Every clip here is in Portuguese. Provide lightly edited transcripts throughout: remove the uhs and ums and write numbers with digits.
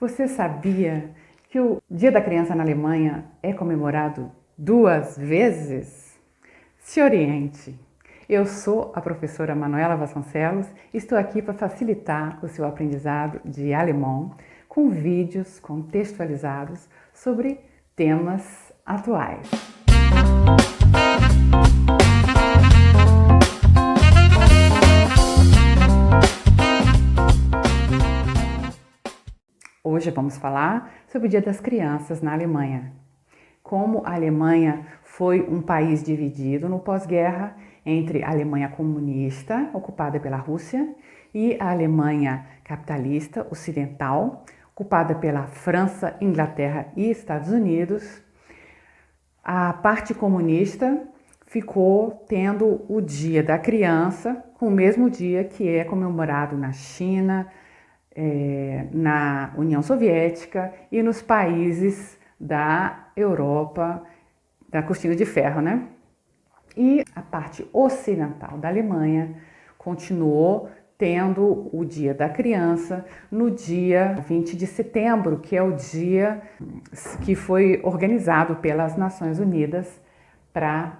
Você sabia que o Dia da Criança na Alemanha é comemorado 2 vezes? Se oriente! Eu sou a professora Manuela Vasconcelos e estou aqui para facilitar o seu aprendizado de alemão com vídeos contextualizados sobre temas atuais. Hoje vamos falar sobre o Dia das Crianças na Alemanha. Como a Alemanha foi um país dividido no pós-guerra entre a Alemanha comunista, ocupada pela Rússia, e a Alemanha capitalista ocidental, ocupada pela França, Inglaterra e Estados Unidos, a parte comunista ficou tendo o Dia da Criança, com o mesmo dia que é comemorado na China, na União Soviética e nos países da Europa, da cortina de ferro, né? E a parte ocidental da Alemanha continuou tendo o Dia da Criança no dia 20 de setembro, que é o dia que foi organizado pelas Nações Unidas para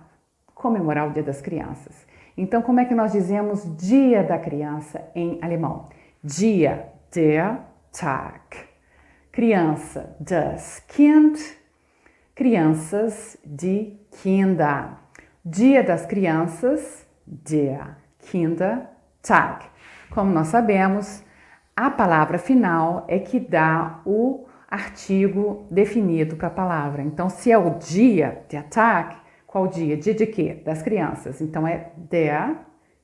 comemorar o Dia das Crianças. Então, como é que nós dizemos Dia da Criança em alemão? Dia, der Tag. Criança, das Kind. Crianças, die Kinder. Dia das Crianças, der Kindertag. Como nós sabemos, a palavra final é que dá o artigo definido para a palavra. Então, se é o dia, der Tag, qual dia? Dia de quê? Das crianças. Então, é der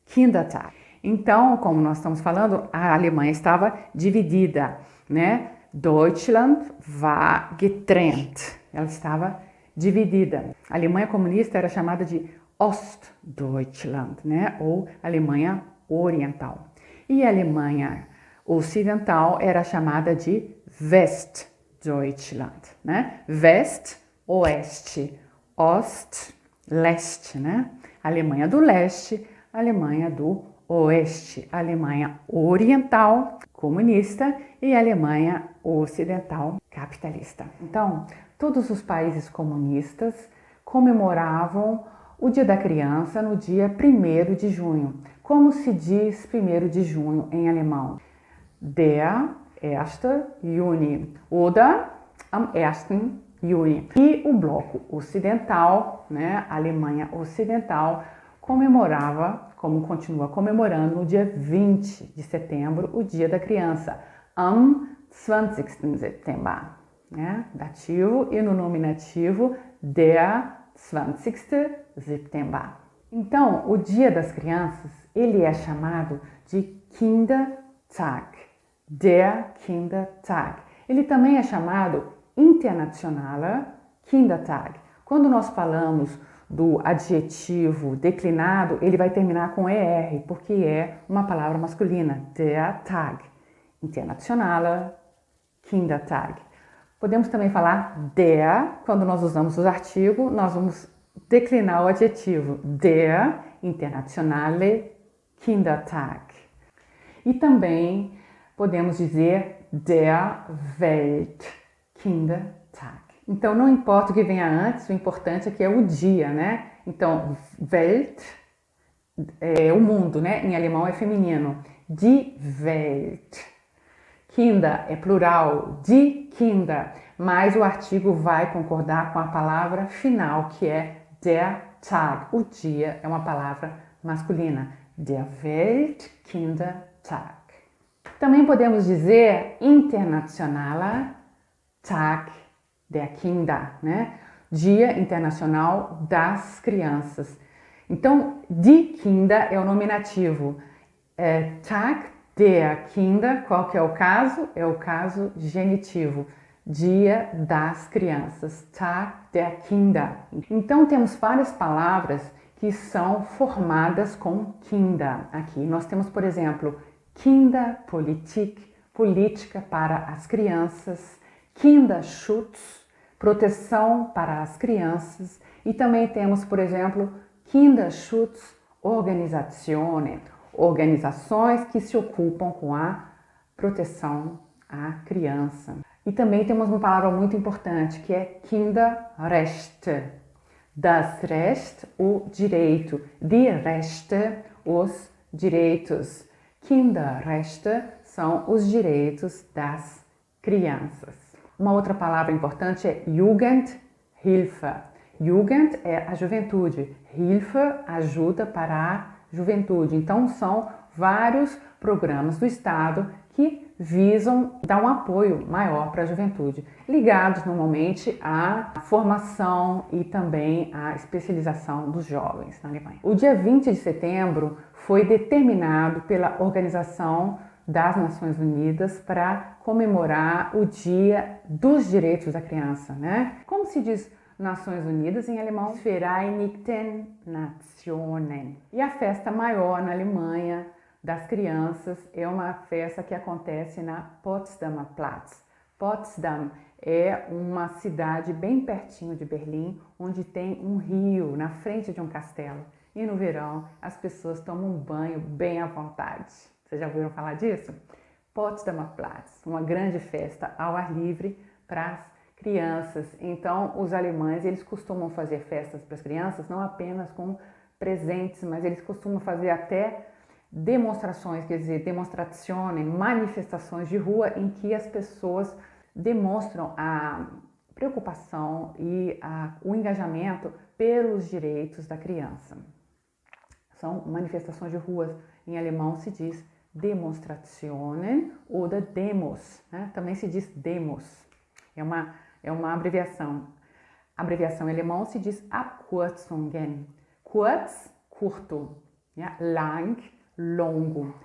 Kindertag. Então, como nós estamos falando, a Alemanha estava dividida, né? Deutschland war getrennt. Ela estava dividida. A Alemanha comunista era chamada de Ostdeutschland, né? Ou Alemanha Oriental. E a Alemanha Ocidental era chamada de Westdeutschland, né? West, oeste, Ost, leste, né? Alemanha do leste, Alemanha do oeste, Alemanha Oriental, comunista, e Alemanha Ocidental, capitalista. Então, todos os países comunistas comemoravam o Dia da Criança no dia 1º de junho. Como se diz 1º de junho em alemão? Der 1. Juni oder am 1. Juni. E o bloco ocidental, né, a Alemanha Ocidental, comemorava, como continua comemorando, no dia 20 de setembro, o Dia da Criança, am 20. September, né? Dativo e no nominativo, der 20. September. Então, o Dia das Crianças, ele é chamado de Kindertag, der Kindertag. Ele também é chamado Internationaler Kindertag. Quando nós falamos do adjetivo declinado, ele vai terminar com ER, porque é uma palavra masculina, der Tag, Internationaler Kindertag. Podemos também falar der, quando nós usamos o artigo, nós vamos declinar o adjetivo, der Internationale Kindertag. E também podemos dizer der Weltkindertag. Então, não importa o que venha antes, o importante é que é o dia, né? Então, Welt é o mundo, né? Em alemão é feminino. Die Welt. Kinder é plural, die Kinder. Mas o artigo vai concordar com a palavra final, que é der Tag. O dia é uma palavra masculina. Der Weltkindertag. Também podemos dizer Internationaler Tag der Kinder, né? Dia Internacional das Crianças. Então, die Kinder é o nominativo. Tag der Kinder, qual que é o caso? É o caso genitivo. Dia das Crianças. Tag der Kinder. Então, temos várias palavras que são formadas com Kinder. Aqui nós temos, por exemplo, Kinderpolitik, política para as crianças, Kinderschutz, proteção para as crianças, e também temos, por exemplo, Kinderschutzorganisationen, organizações que se ocupam com a proteção a criança. E também temos uma palavra muito importante que é Kinderrechte. Das Recht, o direito. Die Rechte, os direitos. Kinderrechte são os direitos das crianças. Uma outra palavra importante é Jugendhilfe. Jugend é a juventude, Hilfe, ajuda para a juventude. Então, são vários programas do Estado que visam dar um apoio maior para a juventude, ligados normalmente à formação e também à especialização dos jovens na Alemanha. O dia 20 de setembro foi determinado pela Organização das Nações Unidas para comemorar o Dia dos Direitos da Criança, né? Como se diz Nações Unidas em alemão? Vereinigten Nationen. E a festa maior na Alemanha das crianças é uma festa que acontece na Potsdamer Platz. Potsdam é uma cidade bem pertinho de Berlim, onde tem um rio na frente de um castelo. E no verão as pessoas tomam um banho bem à vontade. Vocês já ouviram falar disso? Potsdamer Platz, uma grande festa ao ar livre para as crianças. Então, os alemães, eles costumam fazer festas para as crianças, não apenas com presentes, mas eles costumam fazer até demonstrações, quer dizer, demonstrações, manifestações de rua em que as pessoas demonstram a preocupação e o engajamento pelos direitos da criança. São manifestações de ruas, em alemão se diz Demonstrationen ou Demos, né? Também se diz Demos, é uma abreviação. A abreviação em alemão se diz Abkürzungen. Kurz, curto, ja? Lang, longo.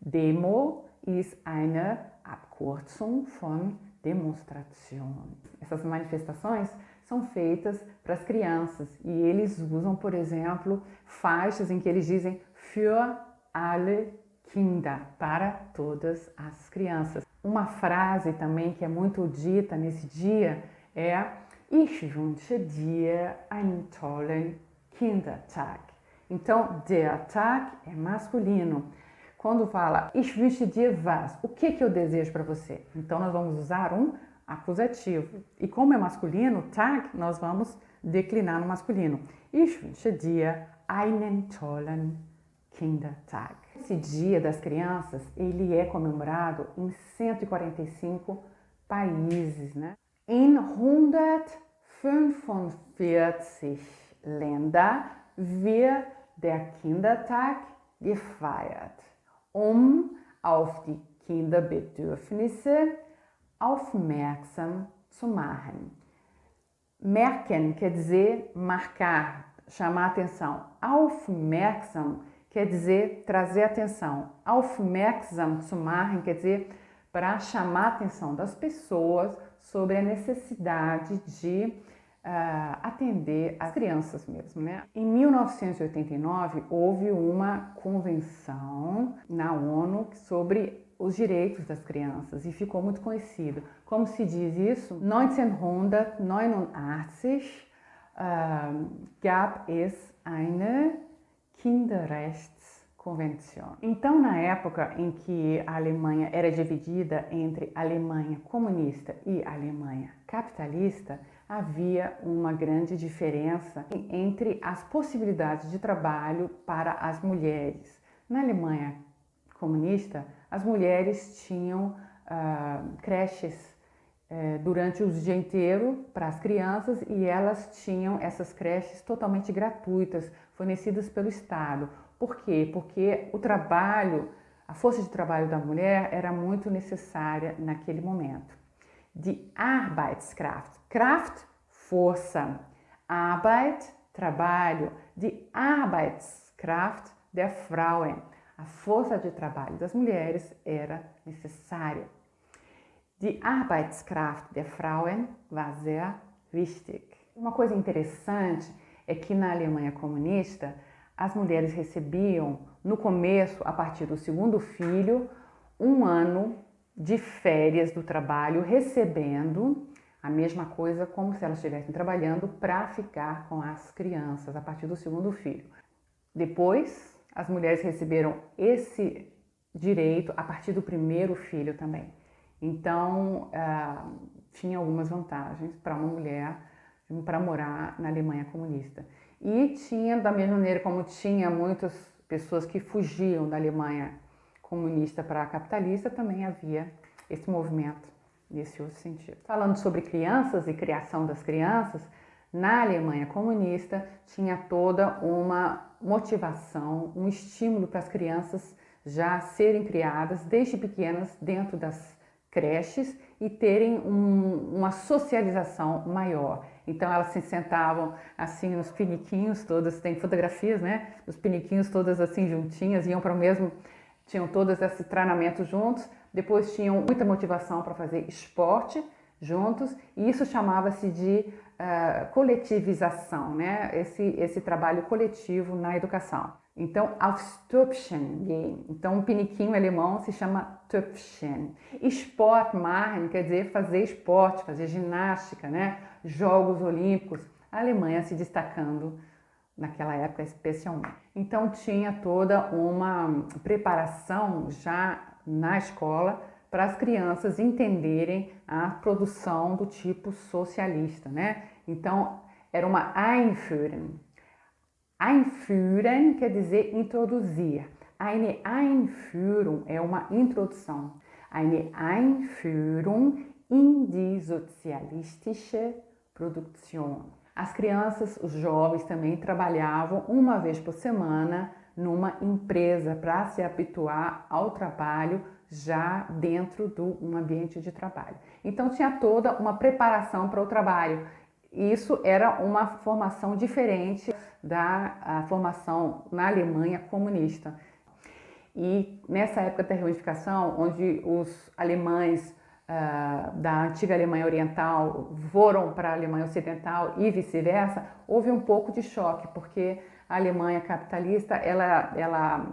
Demo ist eine Abkürzung von Demonstration. Essas manifestações são feitas para as crianças e eles usam, por exemplo, faixas em que eles dizem für alle Kinder, para todas as crianças. Uma frase também que é muito dita nesse dia é Ich wünsche dir einen tollen Kindertag. Então, der Tag é masculino. Quando fala Ich wünsche dir was, o que eu desejo para você? Então, nós vamos usar um acusativo. E como é masculino, Tag, nós vamos declinar no masculino. Ich wünsche dir einen tollen Kindertag. Esse Dia das Crianças, ele é comemorado em 145 países, né? In 145 Länder wird der Kindertag gefeiert, auf die Kinderbedürfnisse aufmerksam zu machen. Merken quer dizer marcar, chamar atenção. Aufmerksam quer dizer trazer atenção. Aufmerksam zu machen quer dizer para chamar a atenção das pessoas sobre a necessidade de atender as crianças mesmo, né? Em 1989 houve uma convenção na ONU sobre os direitos das crianças e ficou muito conhecido. Como se diz isso? 1989 gab es eine Kinderrechtskonvention. Então, na época em que a Alemanha era dividida entre Alemanha comunista e Alemanha capitalista, havia uma grande diferença entre as possibilidades de trabalho para as mulheres. Na Alemanha comunista, as mulheres tinham creches durante o dia inteiro para as crianças e elas tinham essas creches totalmente gratuitas, fornecidas pelo Estado. Por quê? Porque o trabalho, a força de trabalho da mulher era muito necessária naquele momento. Die Arbeitskraft. Kraft, força. Arbeit, trabalho. Die Arbeitskraft der Frauen. A força de trabalho das mulheres era necessária. Die Arbeitskraft der Frauen war sehr wichtig. Uma coisa interessante é que na Alemanha comunista, as mulheres recebiam, no começo, a partir do segundo filho, um ano de férias do trabalho, recebendo a mesma coisa como se elas estivessem trabalhando para ficar com as crianças a partir do segundo filho. Depois, as mulheres receberam esse direito a partir do primeiro filho também. Então, tinha algumas vantagens para uma mulher para morar na Alemanha comunista. E tinha, da mesma maneira como tinha muitas pessoas que fugiam da Alemanha comunista para a capitalista, também havia esse movimento nesse outro sentido. Falando sobre crianças e criação das crianças, na Alemanha comunista tinha toda uma motivação, um estímulo para as crianças já serem criadas desde pequenas dentro das creches e terem uma socialização maior. Então elas se sentavam assim nos piniquinhos, todas, tem fotografias, né? Os piniquinhos todas assim juntinhas, iam para o mesmo, tinham todos esses treinamentos juntos, depois tinham muita motivação para fazer esporte juntos, e isso chamava-se de coletivização, né? Esse trabalho coletivo na educação. Então, aufs Töpfchen gehen. Então, um piniquinho alemão se chama Töpfchen. Sport machen quer dizer fazer esporte, fazer ginástica, né? Jogos Olímpicos. A Alemanha se destacando naquela época especialmente. Então, tinha toda uma preparação já na escola para as crianças entenderem a produção do tipo socialista, né? Então, era uma Einführung. Einführen quer dizer introduzir. Eine Einführung é uma introdução. Eine Einführung in die sozialistische Produktion. As crianças, os jovens também trabalhavam uma vez por semana numa empresa para se habituar ao trabalho já dentro de um ambiente de trabalho. Então tinha toda uma preparação para o trabalho. Isso era uma formação diferente da formação na Alemanha comunista. E nessa época da reunificação, onde os alemães da antiga Alemanha Oriental foram para a Alemanha Ocidental e vice-versa, houve um pouco de choque, porque a Alemanha capitalista ela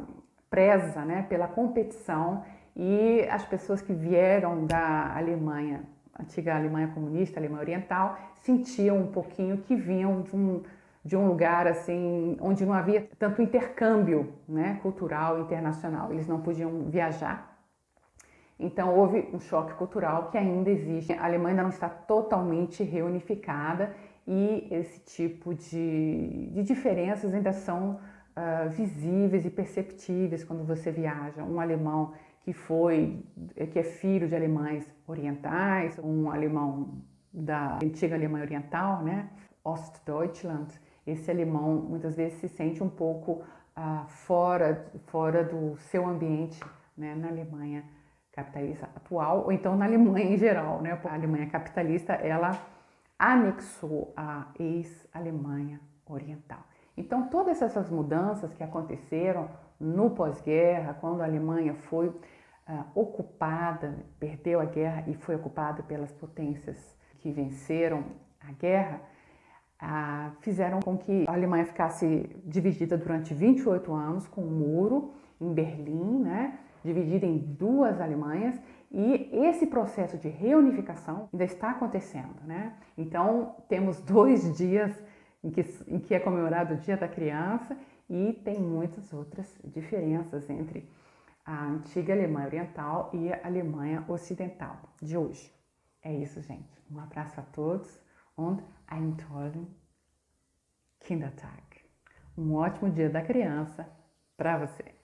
preza, né, pela competição, e as pessoas que vieram da Alemanha, antiga Alemanha comunista, Alemanha Oriental, sentiam um pouquinho que vinham de um lugar assim onde não havia tanto intercâmbio, né, cultural internacional. Eles não podiam viajar. Então houve um choque cultural que ainda existe. A Alemanha ainda não está totalmente reunificada e esse tipo de diferenças ainda são visíveis e perceptíveis quando você viaja. Um alemão que é filho de alemães orientais, um alemão da antiga Alemanha Oriental, né, Ostdeutschland, esse alemão muitas vezes se sente um pouco fora do seu ambiente, né, na Alemanha capitalista atual, ou então na Alemanha em geral, né? A Alemanha capitalista, ela anexou a ex-Alemanha Oriental. Então, todas essas mudanças que aconteceram no pós-guerra, quando a Alemanha foi ocupada, perdeu a guerra e foi ocupada pelas potências que venceram a guerra, fizeram com que a Alemanha ficasse dividida durante 28 anos, com um muro em Berlim, né? Dividida em duas Alemanhas, e esse processo de reunificação ainda está acontecendo, né? Então, temos 2 dias em que é comemorado o Dia da Criança, e tem muitas outras diferenças entre a antiga Alemanha Oriental e a Alemanha Ocidental de hoje. É isso, gente. Um abraço a todos und einen tollen Kindertag. Um ótimo Dia da Criança para você.